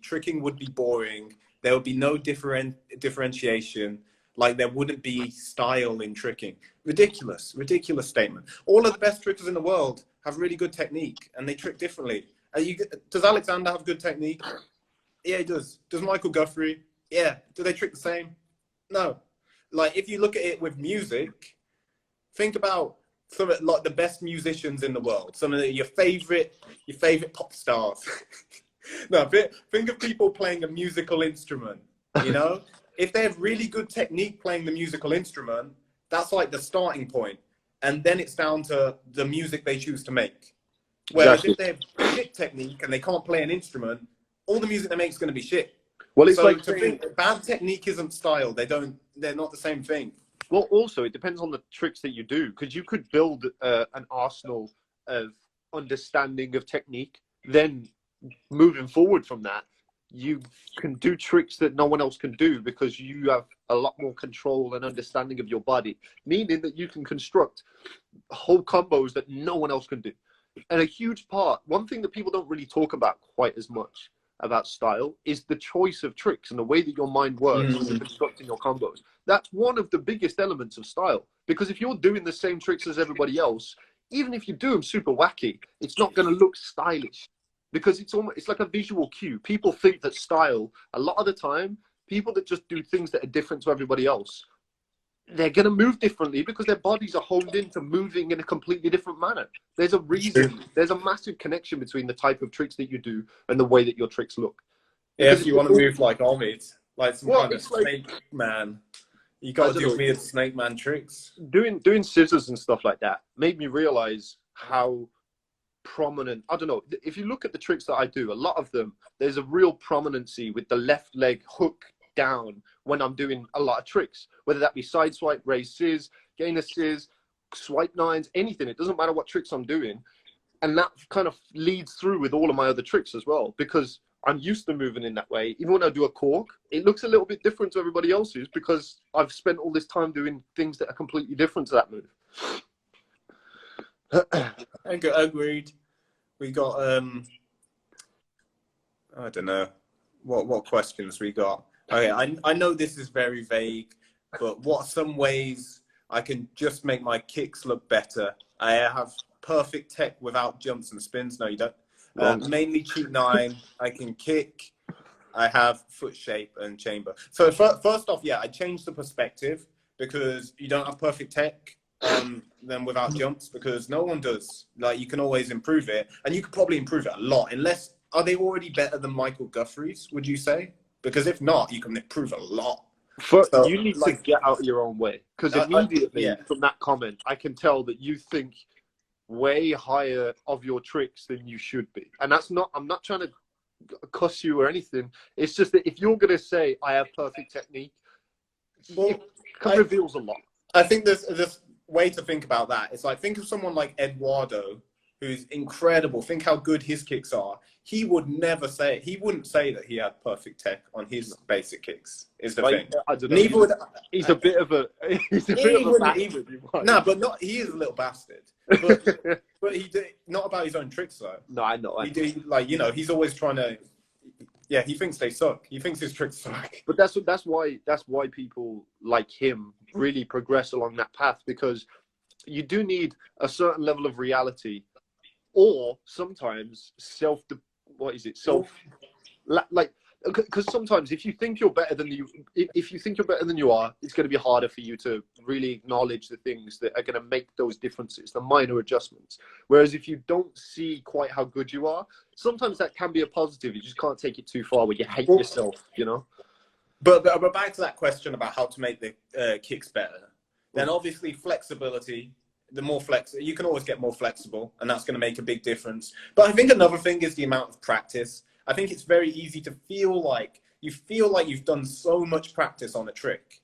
tricking would be boring. There would be no differentiation. Like, there wouldn't be style in tricking. Ridiculous statement. All of the best trickers in the world have really good technique, and they trick differently. Does Alexander have good technique? Yeah, he does. Does Michael Guthrie? Yeah. Do they trick the same? No. Like, if you look at it with music, think about some of like the best musicians in the world. Some of your favorite pop stars. No, think of people playing a musical instrument. If they have really good technique playing the musical instrument, that's like the starting point. And then it's down to the music they choose to make. Whereas if they have shit technique and they can't play an instrument, all the music they make is going to be shit. Well, it's so to think bad technique isn't style. They're not the same thing. Well, also, it depends on the tricks that you do, because you could build an arsenal of understanding of technique. Then moving forward from that, you can do tricks that no one else can do because you have a lot more control and understanding of your body, meaning that you can construct whole combos that no one else can do. And a huge part, one thing that people don't really talk about quite as much about style is the choice of tricks and the way that your mind works when you're constructing your combos. That's one of the biggest elements of style, because if you're doing the same tricks as everybody else, even if you do them super wacky, it's not going to look stylish, because it's like a visual cue. People think that style, a lot of the time, people that just do things that are different to everybody else, they're going to move differently because their bodies are honed into moving in a completely different manner. There's a reason. There's a massive connection between the type of tricks that you do and the way that your tricks look. Yeah, if you want to move like Omid, like some kind of snake like, man, you got to do weird snake man tricks. Doing scissors and stuff like that made me realize how prominent, I don't know, if you look at the tricks that I do, a lot of them, there's a real prominency with the left leg hook down when I'm doing a lot of tricks, whether that be side swipe, raise scissors, gain a scissors, swipe nines, anything. It doesn't matter what tricks I'm doing. And that kind of leads through with all of my other tricks as well, because I'm used to moving in that way. Even when I do a cork, it looks a little bit different to everybody else's because I've spent all this time doing things that are completely different to that move. Agreed. We got I don't know what questions we got. Okay, I know this is very vague, but what are some ways I can just make my kicks look better? I have perfect tech without jumps and spins. No, you don't. Mainly cheat 9. I can kick. I have foot shape and chamber. So first off, yeah, I changed the perspective because you don't have perfect tech then without jumps, because no one does. Like, you can always improve it, and you could probably improve it a lot. Unless, are they already better than Michael Guthrie's, would you say? Because if not, you can improve a lot. So, you need to get out of your own way, because immediately from that comment, I can tell that you think way higher of your tricks than you should be. And that's not, I'm not trying to cuss you or anything. It's just that if you're going to say, I have perfect technique, it reveals a lot. I think there's this way to think about that. It's like, think of someone like Eduardo, who's incredible. Think how good his kicks are. He wouldn't say that he had perfect tech on his basic kicks, is the thing. I don't know. He's a bit of a bastard. No, but not, he is a little bastard. But he did, not about his own tricks though. No, I know. He did, like, you know, he's always trying to, yeah, he thinks they suck. He thinks his tricks suck. But that's why people like him really progress along that path, because you do need a certain level of reality, or sometimes because sometimes if you think you're better than you are, it's going to be harder for you to really acknowledge the things that are going to make those differences, the minor adjustments. Whereas if you don't see quite how good you are, sometimes that can be a positive. You just can't take it too far where you hate yourself, you know. But back to that question about how to make the kicks better. Then obviously flexibility. The more you can always get more flexible, and that's going to make a big difference. But I think another thing is the amount of practice. I think it's very easy to feel like you've done so much practice on a trick.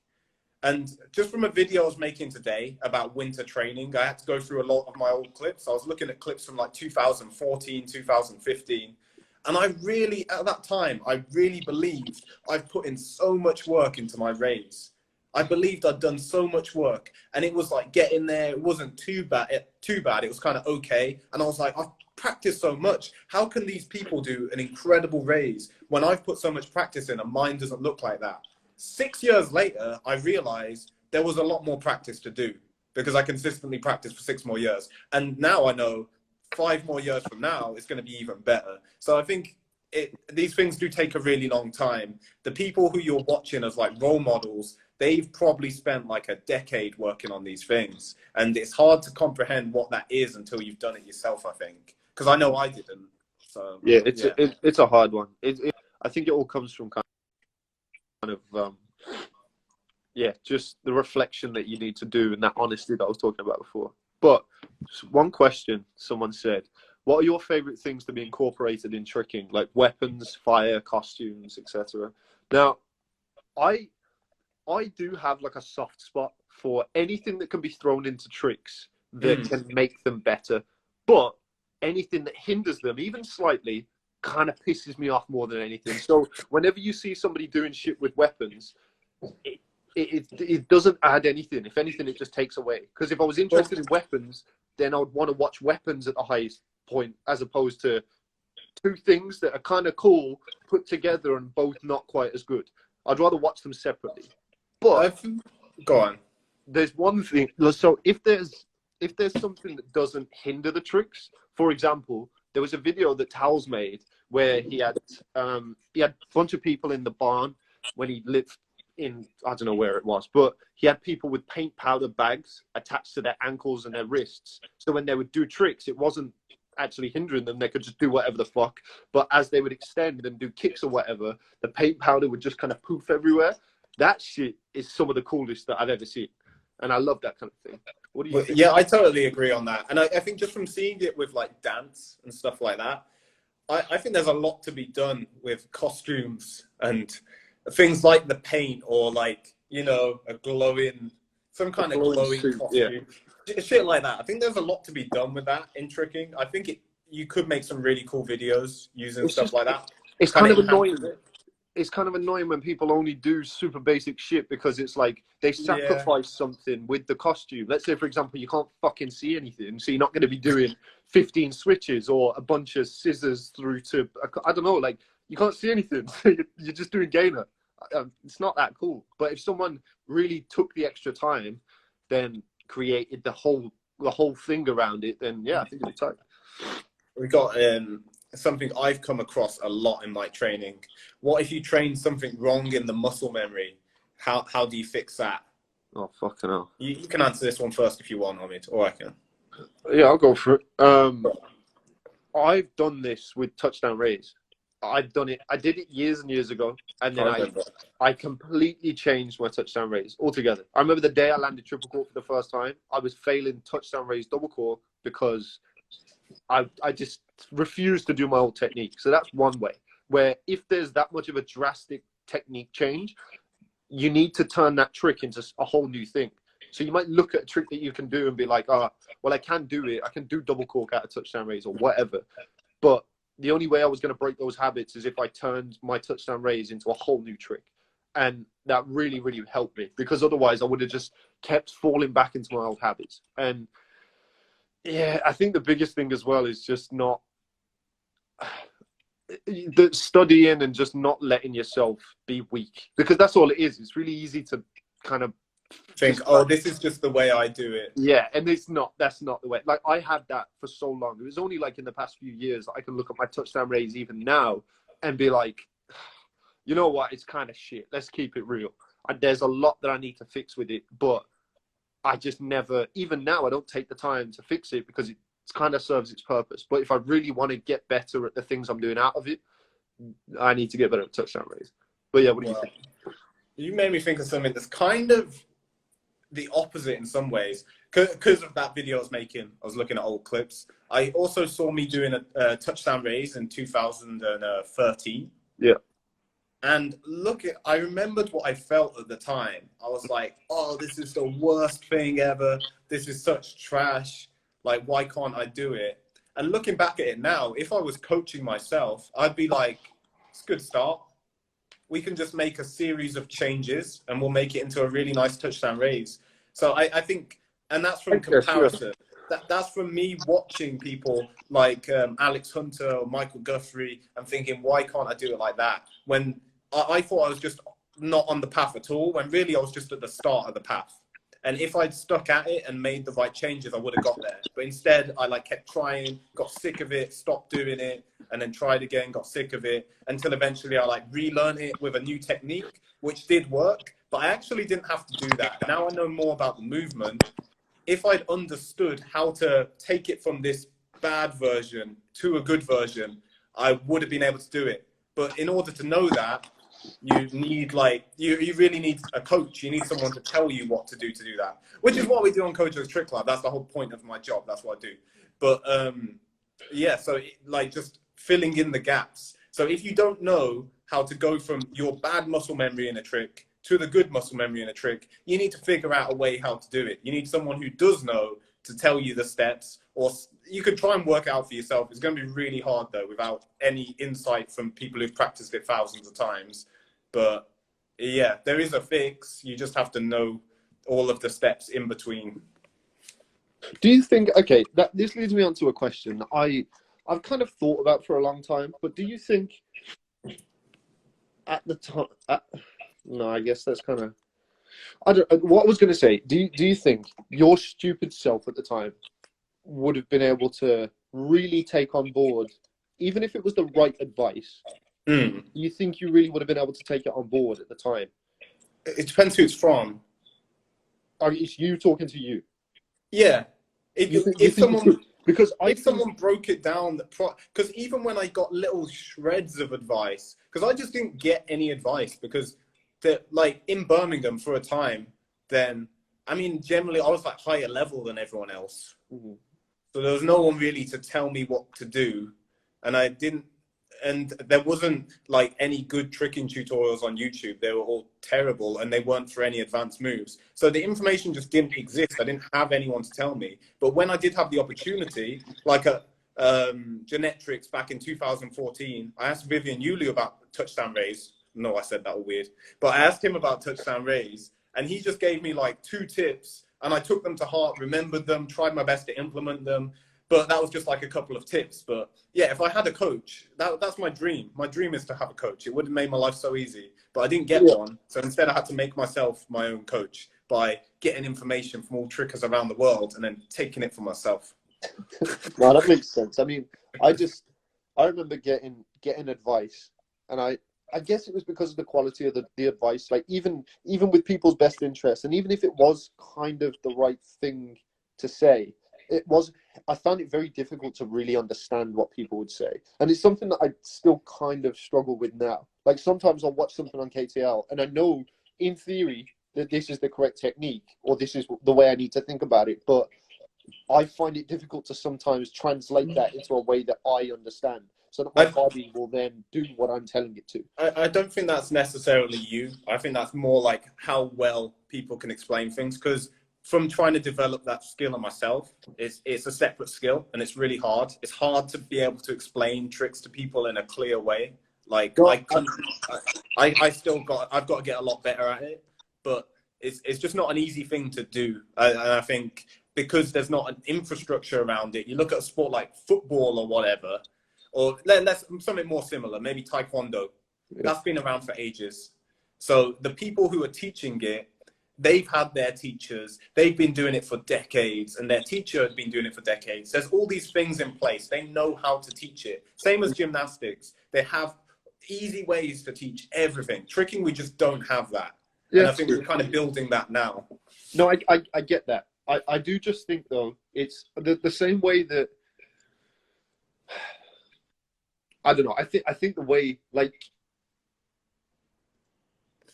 And just from a video I was making today about winter training, I had to go through a lot of my old clips. I was looking at clips from like 2014, 2015. And at that time, I really believed I've put in so much work into my raise. I believed I'd done so much work, and it was like getting there. It wasn't too bad. It was kind of okay. And I was like, I've practiced so much. How can these people do an incredible raise when I've put so much practice in and mine doesn't look like that? 6 years later, I realized there was a lot more practice to do because I consistently practiced for 6 more years. And now I know 5 more years from now, it's going to be even better. So I think these things do take a really long time. The people who you're watching as like role models, they've probably spent like a decade working on these things. And it's hard to comprehend what that is until you've done it yourself, I think. Because I know I didn't. So yeah, it's a hard one. I think it all comes from kind of just the reflection that you need to do and that honesty that I was talking about before. But one question someone said, what are your favorite things to be incorporated in tricking, like weapons, fire, costumes, etc.? Now, I do have like a soft spot for anything that can be thrown into tricks that can make them better, but anything that hinders them even slightly, kind of pisses me off more than anything. So whenever you see somebody doing shit with weapons, it doesn't add anything. If anything, it just takes away. Because if I was interested in weapons, then I would want to watch weapons at the highest point, as opposed to two things that are kind of cool put together and both not quite as good. I'd rather watch them separately. But go on. There's one thing. So if there's something that doesn't hinder the tricks, for example, there was a video that Towels made where he had a bunch of people in the barn when he lived in, I don't know where it was, but he had people with paint powder bags attached to their ankles and their wrists. So when they would do tricks, it wasn't actually hindering them. They could just do whatever the fuck. But as they would extend and do kicks or whatever, the paint powder would just kind of poof everywhere. That shit is some of the coolest that I've ever seen. And I love that kind of thing. What do you think? Yeah, I totally agree on that. And I think just from seeing it with like dance and stuff like that, I think there's a lot to be done with costumes and things like the paint, or like, you know, some kind of glowing suit, costume. Yeah. Shit like that. I think there's a lot to be done with that in tricking. I think you could make some really cool videos using stuff like that. It's kind of annoying. It's kind of annoying when people only do super basic shit, because it's like they sacrifice something with the costume. Let's say, for example, you can't fucking see anything, so you're not going to be doing 15 switches or a bunch of scissors through to, I don't know, like you can't see anything. So you're just doing gainer. It's not that cool. But if someone really took the extra time, then created the whole thing around it, then yeah, I think it'd be tight. We got something I've come across a lot in my training. What if you train something wrong in the muscle memory? How do you fix that? Oh, fucking hell. You can answer this one first if you want, Omid, or I can. Yeah, I'll go for it. I've done this with touchdown raise. I've done it. I did it years and years ago, and then I completely changed my touchdown raise altogether. I remember the day I landed triple cork for the first time, I was failing touchdown raise double cork because I just refused to do my old technique. So that's one way, where if there's that much of a drastic technique change, you need to turn that trick into a whole new thing. So you might look at a trick that you can do and be like, well, I can do it. I can do double cork out of touchdown raise or whatever. But the only way I was going to break those habits is if I turned my touchdown raise into a whole new trick. And that really, really helped me, because otherwise I would have just kept falling back into my old habits. And yeah, I think the biggest thing as well is just not the studying and just not letting yourself be weak, because that's all it is. It's really easy to kind of think, this is just the way I do it. Yeah, and that's not the way. Like, I had that for so long. It was only like in the past few years I can look at my touchdown raise even now and be like, you know what, it's kind of shit. Let's keep it real. And there's a lot that I need to fix with it, but I just never, even now, I don't take the time to fix it because it kind of serves its purpose. But if I really want to get better at the things I'm doing out of it, I need to get better at touchdown raise. But yeah, what do you think? You made me think of something that's kind of the opposite in some ways, because of that video I was making. I was looking at old clips. I also saw me doing a touchdown raise in 2013. Yeah. And I remembered what I felt at the time. I was like, this is the worst thing ever. This is such trash. Like, why can't I do it? And looking back at it now, if I was coaching myself, I'd be like, it's a good start. We can just make a series of changes and we'll make it into a really nice touchdown raise. So I think, and that's from comparison. That's from me watching people like Alex Hunter or Michael Guthrie and thinking, why can't I do it like that? When I thought I was just not on the path at all, when really I was just at the start of the path. And if I'd stuck at it and made the right changes, I would have got there. But instead, I kept trying, got sick of it, stopped doing it, and then tried again, got sick of it, until eventually I relearned it with a new technique, which did work. But I actually didn't have to do that. Now I know more about the movement. If I'd understood how to take it from this bad version to a good version, I would have been able to do it. But in order to know that, you need you really need a coach. You need someone to tell you what to do that, which is what we do on Kojo's Trick Lab. That's the whole point of my job. That's what I do. But yeah, so just filling in the gaps. So if you don't know how to go from your bad muscle memory in a trick to the good muscle memory in a trick, you need to figure out a way how to do it. You need someone who does know to tell you the steps, or you could try and work it out for yourself. It's going to be really hard though, without any insight from people who've practiced it thousands of times. But yeah, there is a fix. You just have to know all of the steps in between. Do you think, okay, this leads me on to a question that I've kind of thought about for a long time, but do you think at the time, no, I guess that's kind of, what I was going to say, do you think your stupid self at the time would have been able to really take on board, even if it was the right advice, do you think you really would have been able to take it on board at the time? It depends who it's from. It's you talking to you. Yeah. If someone broke it down, because even when I got little shreds of advice, because I just didn't get any advice, because like in Birmingham for a time, then I mean generally I was like higher level than everyone else, so there was no one really to tell me what to do, and there wasn't like any good tricking tutorials on YouTube. They were all terrible and they weren't for any advanced moves. So the information just didn't exist. I didn't have anyone to tell me. But when I did have the opportunity, like at Genetrics back in 2014, I asked Vivian Yulu about touchdown raise. No, I said that all weird. But I asked him about touchdown raise and he just gave me like 2 tips and I took them to heart, remembered them, tried my best to implement them. But that was just like a couple of tips. But yeah, if I had a coach, that's my dream. My dream is to have a coach. It would have made my life so easy. But I didn't get one. So instead I had to make myself my own coach by getting information from all trickers around the world and then taking it for myself. No, that makes sense. I mean, I remember getting advice, and I guess it was because of the quality of the advice. Like even with people's best interests, and even if it was kind of the right thing to say, I found it very difficult to really understand what people would say. And it's something that I still kind of struggle with now. Like sometimes I'll watch something on KTL and I know in theory that this is the correct technique or this is the way I need to think about it. But I find it difficult to sometimes translate that into a way that I understand, so that my body will then do what I'm telling it to. I don't think that's necessarily you. I think that's more like how well people can explain things, because from trying to develop that skill on myself, it's a separate skill and it's really hard. It's hard to be able to explain tricks to people in a clear way. Like I've got to get a lot better at it, but it's just not an easy thing to do. And I think because there's not an infrastructure around it, you look at a sport like football or whatever, or let's something more similar, maybe Taekwondo. Yeah. That's been around for ages. So the people who are teaching it, they've had their teachers, they've been doing it for decades, and their teacher has been doing it for decades. There's all these things in place. They know how to teach it. Same as gymnastics. They have easy ways to teach everything. Tricking, we just don't have that. Yeah, and I think we're kind of building that now. No, I get that. I do just think, though, it's the same way that, I don't know, I think the way, like,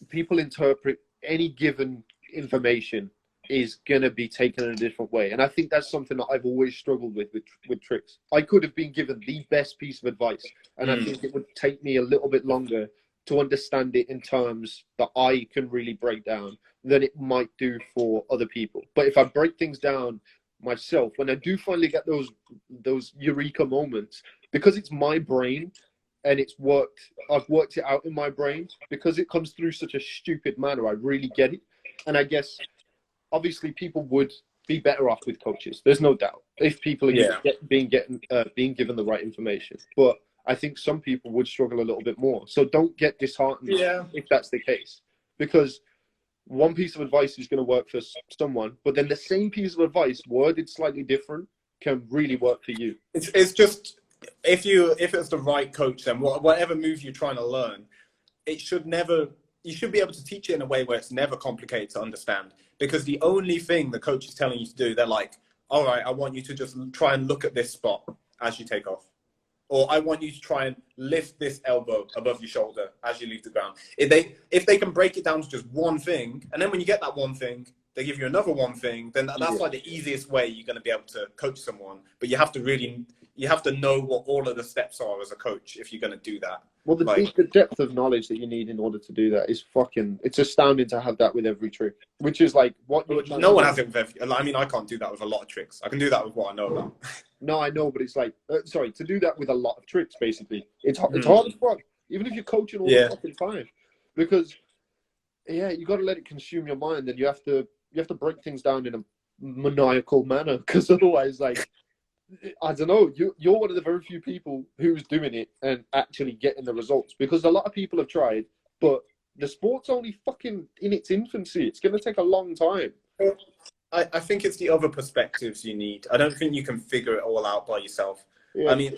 people interpret any given information is going to be taken in a different way. And I think that's something that I've always struggled with tricks. I could have been given the best piece of advice, and I think it would take me a little bit longer to understand it in terms that I can really break down than it might do for other people. But if I break things down myself, when I do finally get those eureka moments, because it's my brain and I've worked it out in my brain, because it comes through such a stupid manner, I really get it. And I guess obviously people would be better off with coaches. There's no doubt if people are being given the right information. But I think some people would struggle a little bit more. So don't get disheartened if that's the case, because one piece of advice is going to work for someone, but then the same piece of advice worded slightly different can really work for you. It's just if it's the right coach, then whatever move you're trying to learn, you should be able to teach it in a way where it's never complicated to understand. Because the only thing the coach is telling you to do, they're like, all right, I want you to just try and look at this spot as you take off. Or I want you to try and lift this elbow above your shoulder as you leave the ground. If they can break it down to just one thing, and then when you get that one thing, they give you another one thing, then that's like the easiest way you're going to be able to coach someone. But you have to really you have to know what all of the steps are as a coach if you're going to do that. Well, Like, the depth of knowledge that you need in order to do that is it's astounding to have that with every trick, which is like what no one has it with every, I mean, I can't do that with a lot of tricks. I can do that with what I know about. No, I know, but it's like, sorry, to do that with a lot of tricks, basically, it's hard as fuck, even if you're coaching all the fucking time, because you got to let it consume your mind, and you have to break things down in a maniacal manner, because otherwise, like, I don't know, you're one of the very few people who's doing it and actually getting the results, because a lot of people have tried, but the sport's only fucking in its infancy. It's going to take a long time. I think it's the other perspectives you need. I don't think you can figure it all out by yourself. Yeah. I mean,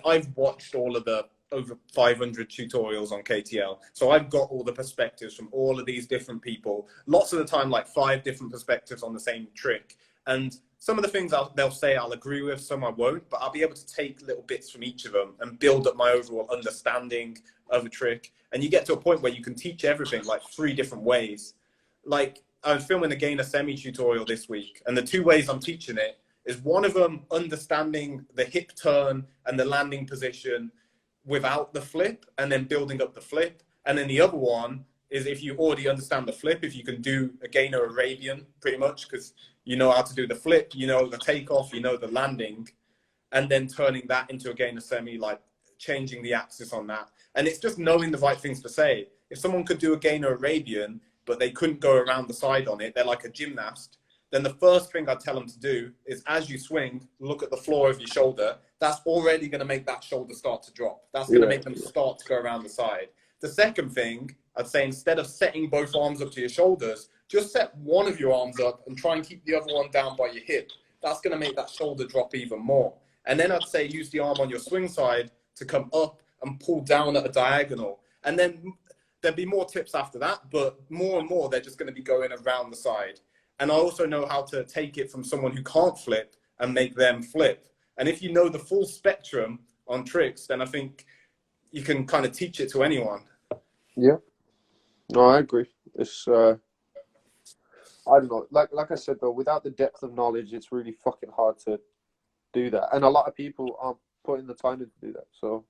I've watched all of the over 500 tutorials on KTL. So I've got all the perspectives from all of these different people. Lots of the time, like 5 different perspectives on the same trick. And some of the things they'll say I'll agree with, some I won't, but I'll be able to take little bits from each of them and build up my overall understanding of a trick. And you get to a point where you can teach everything like 3 different ways. Like, I was filming a gainer semi tutorial this week, and the 2 ways I'm teaching it is one of them understanding the hip turn and the landing position without the flip, and then building up the flip. And then the other one is if you already understand the flip, if you can do a gainer Arabian pretty much, because you know how to do the flip, you know the takeoff, you know the landing, and then turning that into a gainer semi, like changing the axis on that. And it's just knowing the right things to say. If someone could do a gainer Arabian, but they couldn't go around the side on it, they're like a gymnast, then the first thing I'd tell them to do is, as you swing, look at the floor of your shoulder. That's already going to make that shoulder start to drop. That's going to make them start to go around the side. The second thing, I'd say, instead of setting both arms up to your shoulders, just set one of your arms up and try and keep the other one down by your hip. That's going to make that shoulder drop even more. And then I'd say use the arm on your swing side to come up and pull down at a diagonal. And then there'd be more tips after that, but more and more, they're just going to be going around the side. And I also know how to take it from someone who can't flip and make them flip. And if you know the full spectrum on tricks, then I think you can kind of teach it to anyone. Yeah. No, I agree. It's, I don't know. Like I said, though, without the depth of knowledge, it's really fucking hard to do that. And a lot of people aren't putting the time in to do that. So,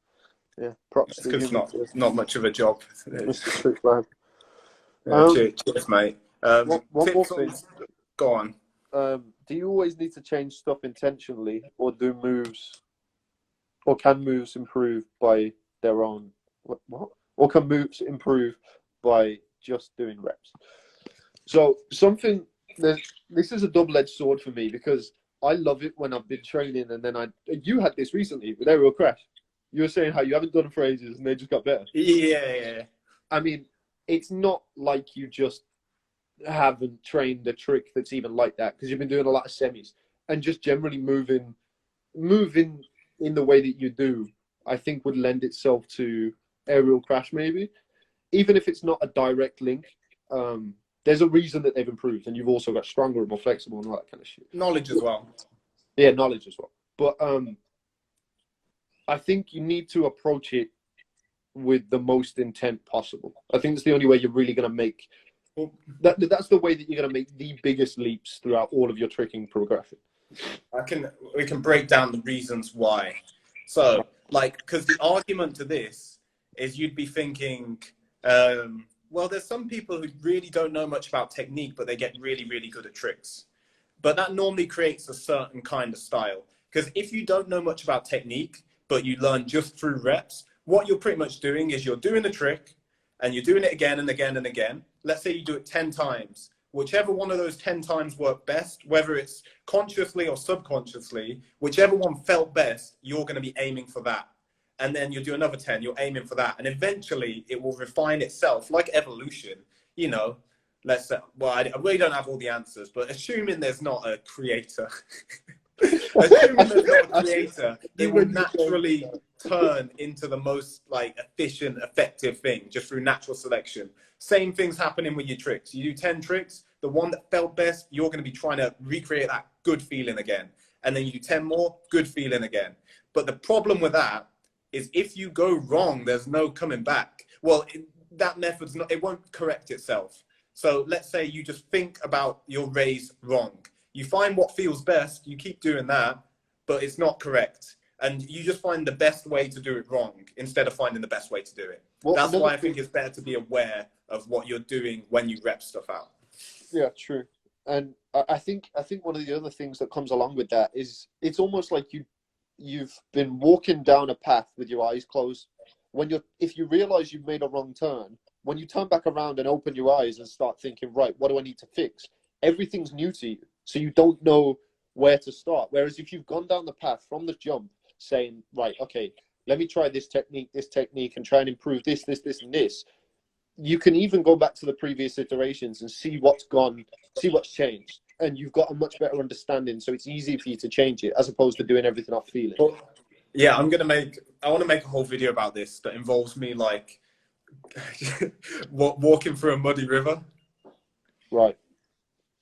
yeah, props to you. It's not much of a job. Mr. Trick Cheers, mate. One more thing. Go on. Do you always need to change stuff intentionally, or can moves improve by their own? What? Or can moves improve by just doing reps? So this is a double-edged sword for me, because I love it when I've been training, and then you had this recently with aerial crash. You were saying how you haven't done them for ages and they just got better. Yeah. I mean, it's not like you just haven't trained a trick that's even like that, because you've been doing a lot of semis, and just generally moving in the way that you do, I think would lend itself to aerial crash, maybe, even if it's not a direct link. There's a reason that they've improved, and you've also got stronger and more flexible and all that kind of shit. Knowledge as well. Yeah, knowledge as well. But I think you need to approach it with the most intent possible. I think that's the only way you're really going to make that's the way that you're going to make the biggest leaps throughout all of your tricking progression. We can break down the reasons why. So, because the argument to this is you'd be thinking, well, there's some people who really don't know much about technique, but they get really, really good at tricks. But that normally creates a certain kind of style. Because if you don't know much about technique, but you learn just through reps, what you're pretty much doing is you're doing the trick and you're doing it again and again and again. Let's say you do it 10 times. Whichever one of those 10 times worked best, whether it's consciously or subconsciously, whichever one felt best, you're going to be aiming for that. And then you do another 10, you're aiming for that. And eventually it will refine itself, like evolution. You know, let's say, well, I really don't have all the answers, but assuming there's not a creator, it will naturally turn into the most efficient, effective thing just through natural selection. Same thing's happening with your tricks. You do 10 tricks, the one that felt best, you're going to be trying to recreate that good feeling again. And then you do 10 more, good feeling again. But the problem with that is if you go wrong, there's no coming back. Well, that method's not, it won't correct itself. So let's say you just think about your raise wrong. You find what feels best, you keep doing that, but it's not correct. and you just find the best way to do it wrong instead of finding the best way to do it. Well, that's why I think it's better to be aware of what you're doing when you rep stuff out. Yeah, true. And I think one of the other things that comes along with that is it's almost like you've been walking down a path with your eyes closed. If you realize you've made a wrong turn, when you turn back around and open your eyes and start thinking, right, what do I need to fix? Everything's new to you, so you don't know where to start. Whereas if you've gone down the path from the jump, saying, right, okay, let me try this technique, and try and improve this, and this. You can even go back to the previous iterations and see what's changed. And you've got a much better understanding, so it's easy for you to change it, as opposed to doing everything off feeling. Well, yeah, I want to make a whole video about this that involves me, like, walking through a muddy river. Right.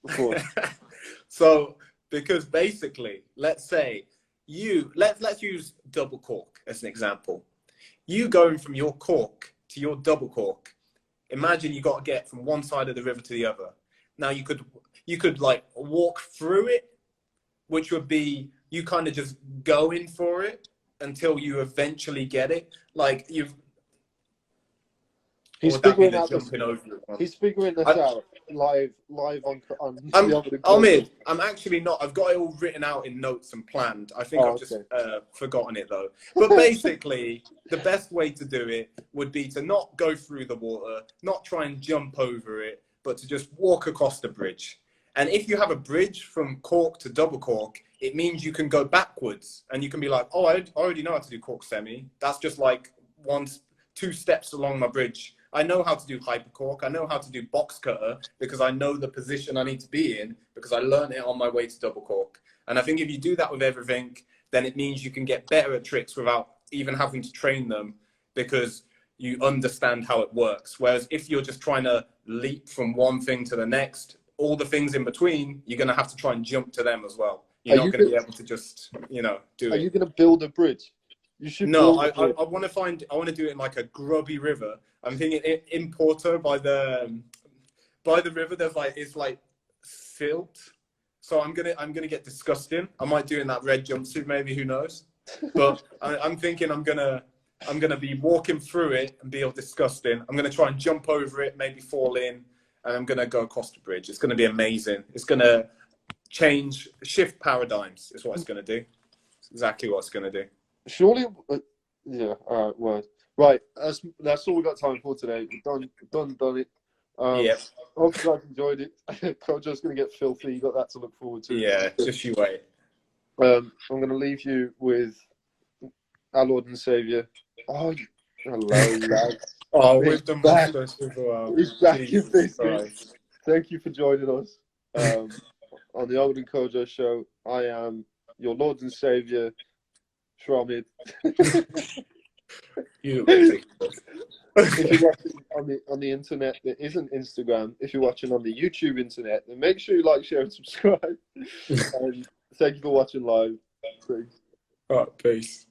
Of course. So, because basically, let's use double cork as an example. You going from your cork to your double cork, imagine you got to get from one side of the river to the other. Now you could like walk through it, which would be you kind of just going for it until you eventually get it. Like he's figuring this out live on Omid, I'm actually not. I've got it all written out in notes and planned. I think I've just forgotten it though. But basically, the best way to do it would be to not go through the water, not try and jump over it, but to just walk across the bridge. And if you have a bridge from cork to double cork, it means you can go backwards and you can be like, oh, I already know how to do cork semi. That's just like 2 steps along my bridge. I know how to do hypercork. I know how to do box cutter because I know the position I need to be in because I learned it on my way to double cork. And I think if you do that with everything, then it means you can get better at tricks without even having to train them because you understand how it works. Whereas if you're just trying to leap from one thing to the next, all the things in between, you're going to have to try and jump to them as well. You're not going to be able to just, do it. Are you going to build a bridge? You should. No, I want to do it in like a grubby river. I'm thinking in Porto by the river. It's like silt. So I'm gonna get disgusting. I might do it in that red jumpsuit, maybe. Who knows? But I'm thinking I'm gonna be walking through it and be all disgusting. I'm gonna try and jump over it, maybe fall in, and I'm gonna go across the bridge. It's gonna be amazing. It's gonna shift paradigms. Is what it's gonna do. It's exactly what it's gonna do. Surely, yeah. All right, word. Right, that's all we got time for today. We've done it. Yeah. Hope you guys enjoyed it. Kojo's going to get filthy. You got that to look forward to. Yeah, just you wait. I'm going to leave you with our Lord and Saviour. Oh, hello, lad. Oh, we've done moustache as well. He's back in business. Thank you for joining us on the Omid Kojo show. I am your Lord and Saviour, Omid. If you're watching on the internet that isn't Instagram, if you're watching on the YouTube internet, then make sure you like, share, and subscribe. And thank you for watching live. Peace. All right, peace.